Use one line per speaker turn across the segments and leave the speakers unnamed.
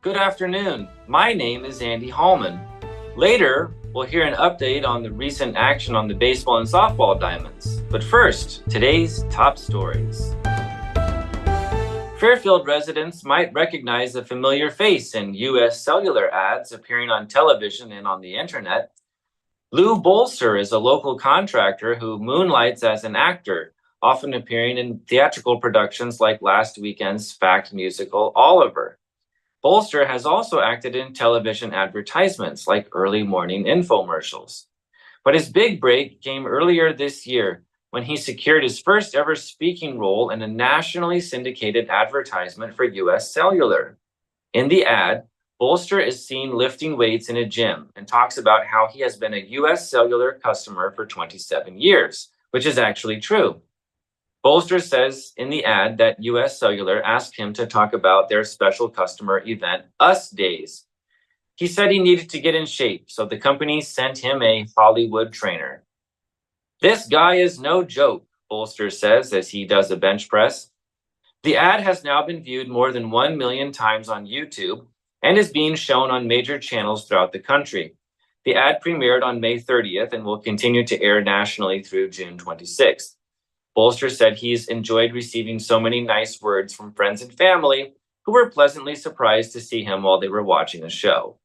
Good afternoon. My name is Andy Hallman. Later, we'll hear an update on the recent action on the baseball and softball diamonds. But first, today's top stories. Fairfield residents might recognize a familiar face in U.S. cellular ads appearing on television and on the internet. Lou Bolster is a local contractor who moonlights as an actor, often appearing in theatrical productions like last weekend's Fact musical Oliver. Bolster has also acted in television advertisements like early morning infomercials. But his big break came earlier this year when he secured his first ever speaking role in a nationally syndicated advertisement for US Cellular. In the ad, Bolster is seen lifting weights in a gym and talks about how he has been a US Cellular customer for 27 years, which is actually true. Bolster says in the ad that US Cellular asked him to talk about their special customer event, US Days. He said he needed to get in shape, so the company sent him a Hollywood trainer. This guy is no joke, Bolster says as he does a bench press. The ad has now been viewed more than 1 million times on YouTube and is being shown on major channels throughout the country. The ad premiered on May 30th and will continue to air nationally through June 26th. Bolster said he's enjoyed receiving so many nice words from friends and family who were pleasantly surprised to see him while they were watching the show.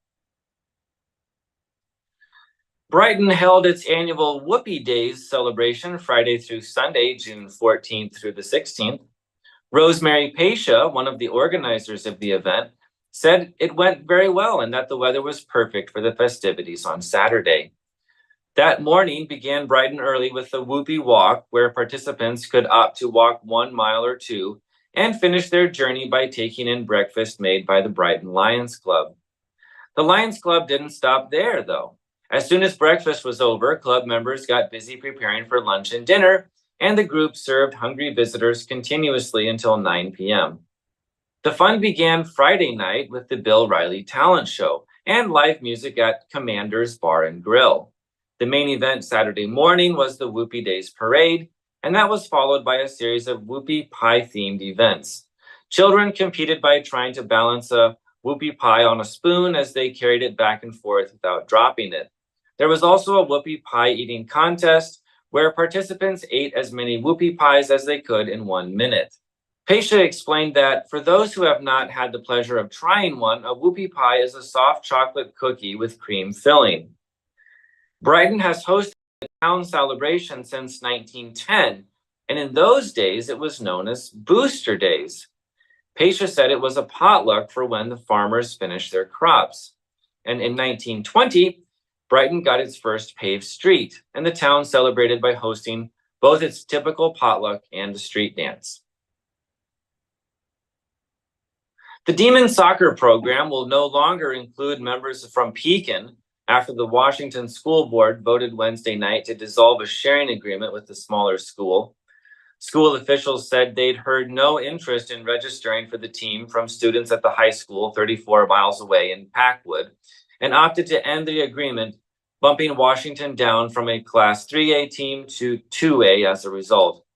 Brighton held its annual Whoopee Days celebration Friday through Sunday, June 14th through the 16th. Rosemary Pasha, one of the organizers of the event, said it went very well and that the weather was perfect for the festivities on Saturday. That morning began bright and early with the Whoopee Walk, where participants could opt to walk 1 mile or 2 and finish their journey by taking in breakfast made by the Brighton Lions Club. The Lions Club didn't stop there, though. As soon as breakfast was over, club members got busy preparing for lunch and dinner, and the group served hungry visitors continuously until 9 p.m. The fun began Friday night with the Bill Riley Talent Show and live music at Commander's Bar and Grill. The main event Saturday morning was the Whoopee Days Parade, and that was followed by a series of Whoopie Pie-themed events. Children competed by trying to balance a Whoopie Pie on a spoon as they carried it back and forth without dropping it. There was also a Whoopie Pie eating contest where participants ate as many Whoopie Pies as they could in 1 minute. Pasha explained that for those who have not had the pleasure of trying one, a Whoopie Pie is a soft chocolate cookie with cream filling. Brighton has hosted a town celebration since 1910, and in those days it was known as Booster Days. Pasha said it was a potluck for when the farmers finished their crops. And in 1920, Brighton got its first paved street, and the town celebrated by hosting both its typical potluck and a street dance. The Demon Soccer program will no longer include members from Pekin after the Washington School Board voted Wednesday night to dissolve a sharing agreement with the smaller school. School officials said they'd heard no interest in registering for the team from students at the high school 34 miles away in Packwood and opted to end the agreement, bumping Washington down from a Class 3A team to 2A as a result.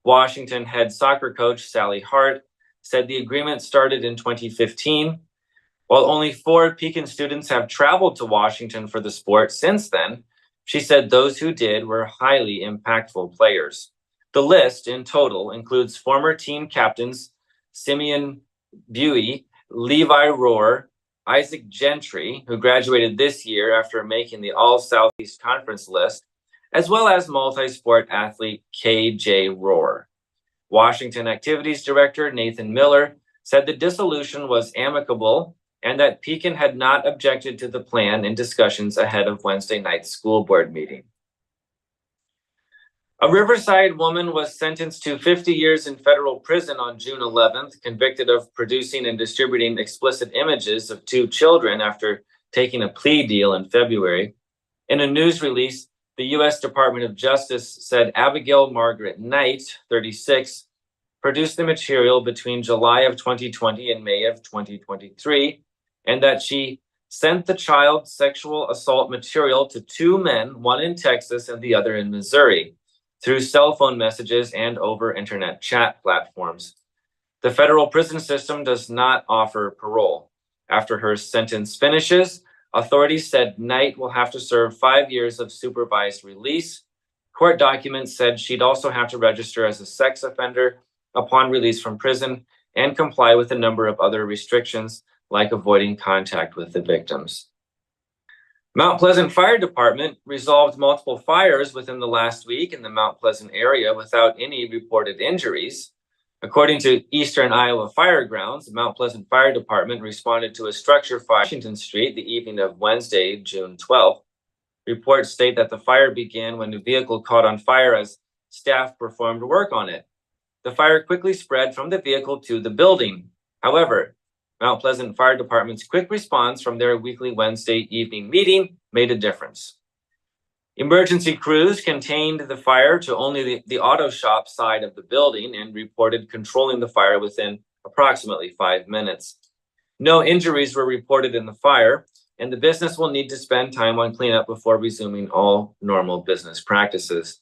Washington head soccer coach Sally Hart said the agreement started in 2015. While only 4 Pekin students have traveled to Washington for the sport since then, she said those who did were highly impactful players. The list in total includes former team captains Simeon Buey, Levi Rohr, Isaac Gentry, who graduated this year after making the All-Southeast Conference list, as well as multi-sport athlete K.J. Rohr. Washington Activities Director Nathan Miller said the dissolution was amicable and that Pekin had not objected to the plan in discussions ahead of Wednesday night's school board meeting. A Riverside woman was sentenced to 50 years in federal prison on June 11th, convicted of producing and distributing explicit images of 2 children after taking a plea deal in February. In a news release, the U.S. Department of Justice said Abigail Margaret Knight, 36, produced the material between July of 2020 and May of 2023, and that she sent the child sexual assault material to 2 men, one in Texas and the other in Missouri, through cell phone messages and over internet chat platforms. The federal prison system does not offer parole. After her sentence finishes, authorities said Knight will have to serve 5 years of supervised release. Court documents said she'd also have to register as a sex offender upon release from prison and comply with a number of other restrictions, like avoiding contact with the victims. Mount Pleasant Fire Department resolved multiple fires within the last week in the Mount Pleasant area without any reported injuries. According to Eastern Iowa Fire Grounds, the Mount Pleasant Fire Department responded to a structure fire on Washington Street the evening of Wednesday, June 12th. Reports state that the fire began when the vehicle caught on fire as staff performed work on it. The fire quickly spread from the vehicle to the building. However, Mount Pleasant Fire Department's quick response from their weekly Wednesday evening meeting made a difference. Emergency crews contained the fire to only the auto shop side of the building and reported controlling the fire within approximately 5 minutes. No injuries were reported in the fire, and the business will need to spend time on cleanup before resuming all normal business practices.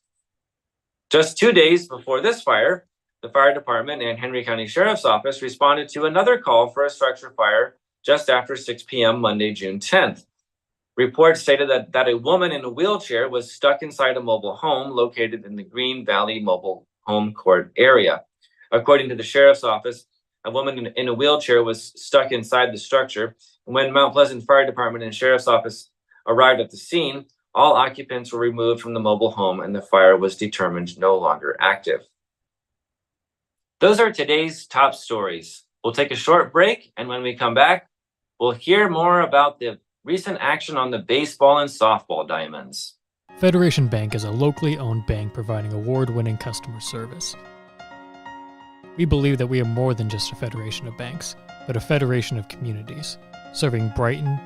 Just 2 days before this fire, the fire department and Henry County Sheriff's Office responded to another call for a structure fire just after 6 p.m. Monday, June 10th. Reports stated that a woman in a wheelchair was stuck inside a mobile home located in the Green Valley Mobile Home Court area. According to the Sheriff's Office, a woman in a wheelchair was stuck inside the structure. When Mount Pleasant Fire Department and Sheriff's Office arrived at the scene, all occupants were removed from the mobile home and the fire was determined no longer active. Those are today's top stories. We'll take a short break, and when we come back, we'll hear more about the recent action on the baseball and softball diamonds.
Federation Bank is a locally owned bank providing award-winning customer service. We believe that we are more than just a federation of banks, but a federation of communities, serving Brighton,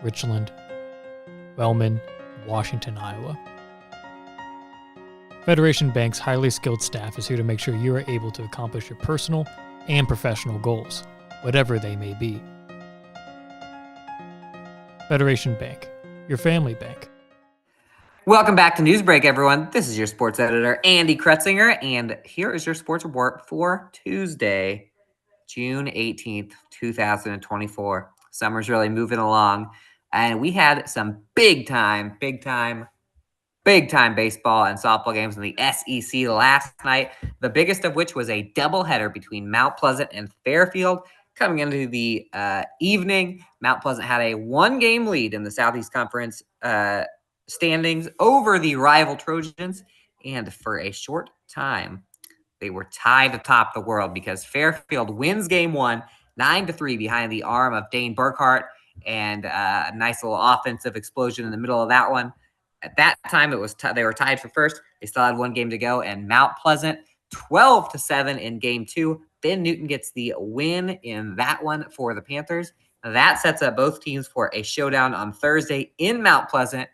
Richland, Wellman, and Washington, Iowa. Federation Bank's highly skilled staff is here to make sure you are able to accomplish your personal and professional goals, whatever they may be. Federation Bank, your family bank.
Welcome back to Newsbreak, everyone. This is your sports editor, Andy Kretzinger, and here is your sports report for Tuesday, June 18th, 2024. Summer's really moving along, and we had some big-time baseball and softball games in the SEC last night, the biggest of which was a doubleheader between Mount Pleasant and Fairfield. Coming into the evening, Mount Pleasant had a one-game lead in the Southeast Conference standings over the rival Trojans, and for a short time, they were tied atop the world because Fairfield wins game one, 9-3 behind the arm of Dane Burkhart, and a nice little offensive explosion in the middle of that one. At that time, it was they were tied for first. They still had one game to go, and Mount Pleasant 12-7 in game two. Ben Newton gets the win in that one for the Panthers. That sets up both teams for a showdown on Thursday in Mount Pleasant,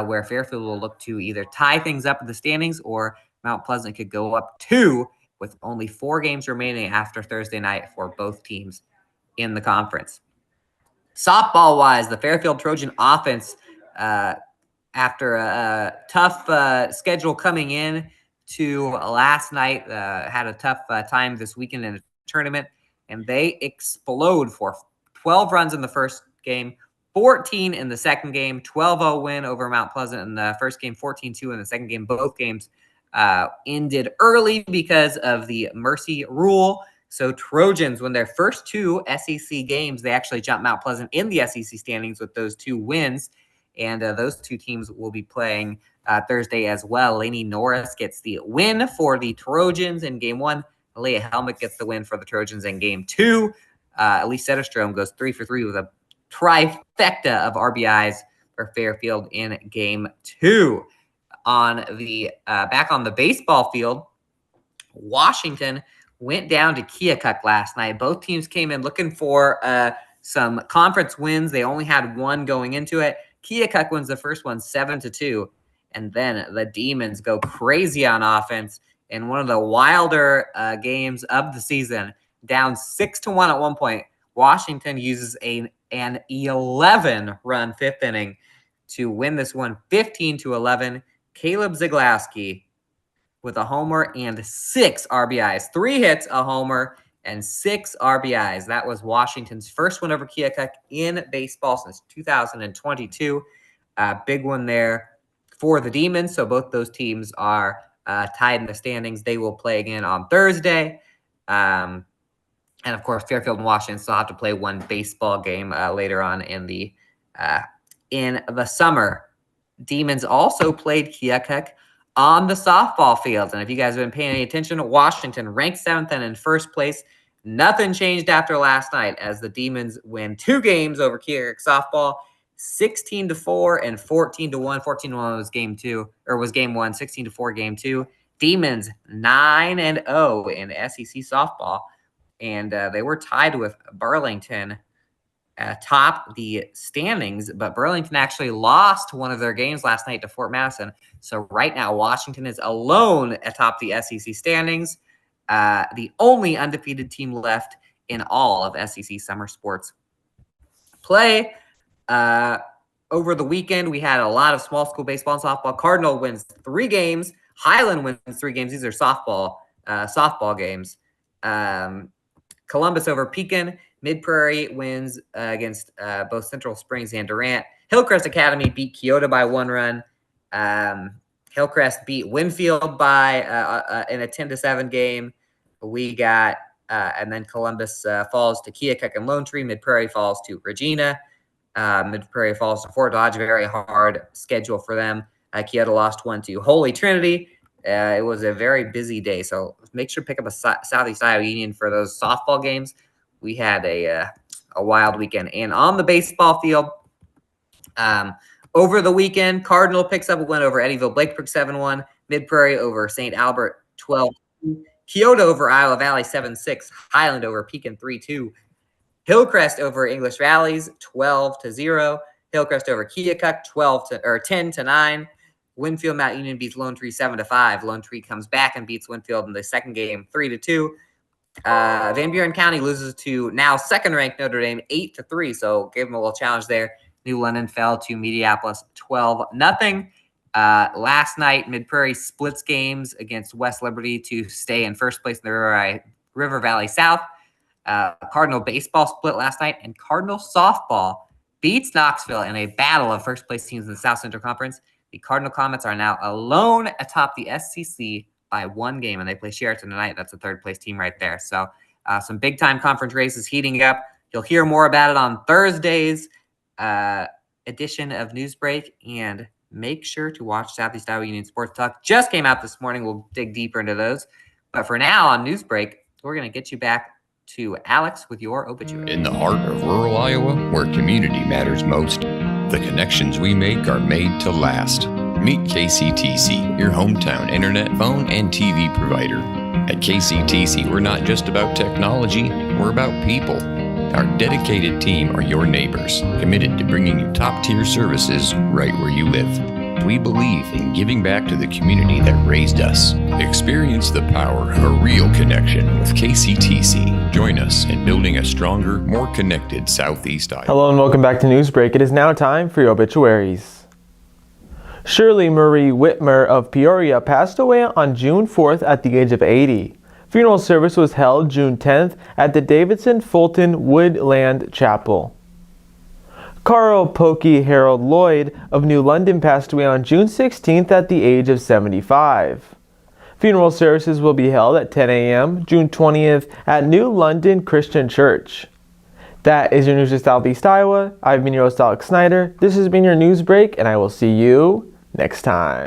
where Fairfield will look to either tie things up in the standings or Mount Pleasant could go up 2 with only 4 games remaining after Thursday night for both teams in the conference. Softball-wise, the Fairfield Trojan offense, after a tough schedule coming in to last night, had a tough time this weekend in a tournament, and they explode for 12 runs in the first game, 14 in the second game, 12-0 win over Mount Pleasant in the first game, 14-2 in the second game. Both games ended early because of the mercy rule. So Trojans win their first 2 SEC games. They actually jumped Mount Pleasant in the SEC standings with those 2 wins. And those 2 teams will be playing Thursday as well. Lainey Norris gets the win for the Trojans in game 1. Leah Helmick gets the win for the Trojans in game 2. Elise Setterstrom goes 3 for 3 with a trifecta of RBIs for Fairfield in game 2. On the back on the baseball field, Washington went down to Keokuk last night. Both teams came in looking for some conference wins. They only had one going into it. Keokuk wins the first one 7-2, and then the Demons go crazy on offense in one of the wilder games of the season, down 6-1 at one point. Washington uses an 11-run fifth inning to win this one 15-11. Caleb Ziglowski with a homer and 6 RBIs, 3 hits, a homer, and 6 RBIs. That was Washington's first win over Keokuk in baseball since 2022. Big one there for the Demons. So both those teams are tied in the standings. They will play again on Thursday. And of course, Fairfield and Washington still have to play one baseball game later on in the summer. Demons also played Keokuk on the softball field. And if you guys have been paying any attention, Washington ranked 7th and in first place. Nothing changed after last night as the Demons win 2 games over Keokuk softball, 16-4 and 14-1. 14-1 was game 2, or was game 1, 16-4 game 2. Demons 9-0 in SEC softball. And they were tied with Burlington atop the standings, but Burlington actually lost one of their games last night to Fort Madison. So right now, Washington is alone atop the SEC standings, the only undefeated team left in all of SEC summer sports play. Over the weekend, we had a lot of small school baseball and softball. Cardinal wins 3 games. Highland wins 3 games. These are softball games. Columbus over Pekin. Mid-Prairie wins against both Central Springs and Durant. Hillcrest Academy beat Kyoto by 1 run. Hillcrest beat Winfield by in a 10-7 game. We got and then Columbus falls to Keokuk and Lone Tree. Mid-Prairie falls to Regina. Mid-Prairie falls to Fort Dodge. Very hard schedule for them. Kyoto lost 1 to Holy Trinity. It was a very busy day, so make sure to pick up a Southeast Iowa Union for those softball games. We had a wild weekend. And on the baseball field, over the weekend, Cardinal picks up a win over Eddyville Blakebrook 7-1, Mid-Prairie over St. Albert 12-2, Kyoto over Iowa Valley 7-6, Highland over Pekin 3-2, Hillcrest over English Valleys 12-0, Hillcrest over Keokuk 10-9. Winfield Mount Union beats Lone Tree 7-5. Lone Tree comes back and beats Winfield in the second game 3-2. Van Buren County loses to now second-ranked Notre Dame 8-3, so gave them a little challenge there. New London fell to Mediapolis 12-0. Last night, Mid-Prairie splits games against West Liberty to stay in first place in the River Valley South. Cardinal baseball split last night, and Cardinal softball beats Knoxville in a battle of first-place teams in the South Central Conference. The Cardinal Comets are now alone atop the SCC by 1 game, and they play Sheraton tonight. That's a third-place team right there. So some big-time conference races heating up. You'll hear more about it on Thursday's edition of Newsbreak, and make sure to watch Southeast Iowa Union Sports Talk. Just came out this morning. We'll dig deeper into those. But for now on Newsbreak, we're going to get you back to Alex with your obituary.
In the heart of rural Iowa, where community matters most, the connections we make are made to last. Meet KCTC, your hometown internet, phone, and TV provider. At KCTC, we're not just about technology, we're about people. Our dedicated team are your neighbors, committed to bringing you top-tier services right where you live. We believe in giving back to the community that raised us. Experience the power of a real connection with KCTC. Join us in building a stronger, more connected Southeast Iowa.
Hello and welcome back to Newsbreak. It is now time for your obituaries. Shirley Marie Whitmer of Peoria passed away on June 4th at the age of 80. Funeral service was held June 10th at the Davidson Fulton Woodland Chapel. Carl Pokey Harold Lloyd of New London passed away on June 16th at the age of 75. Funeral services will be held at 10 a.m. June 20th at New London Christian Church. That is your news of Southeast Iowa. I've been your host, Alex Snyder. This has been your news break, and I will see you next time.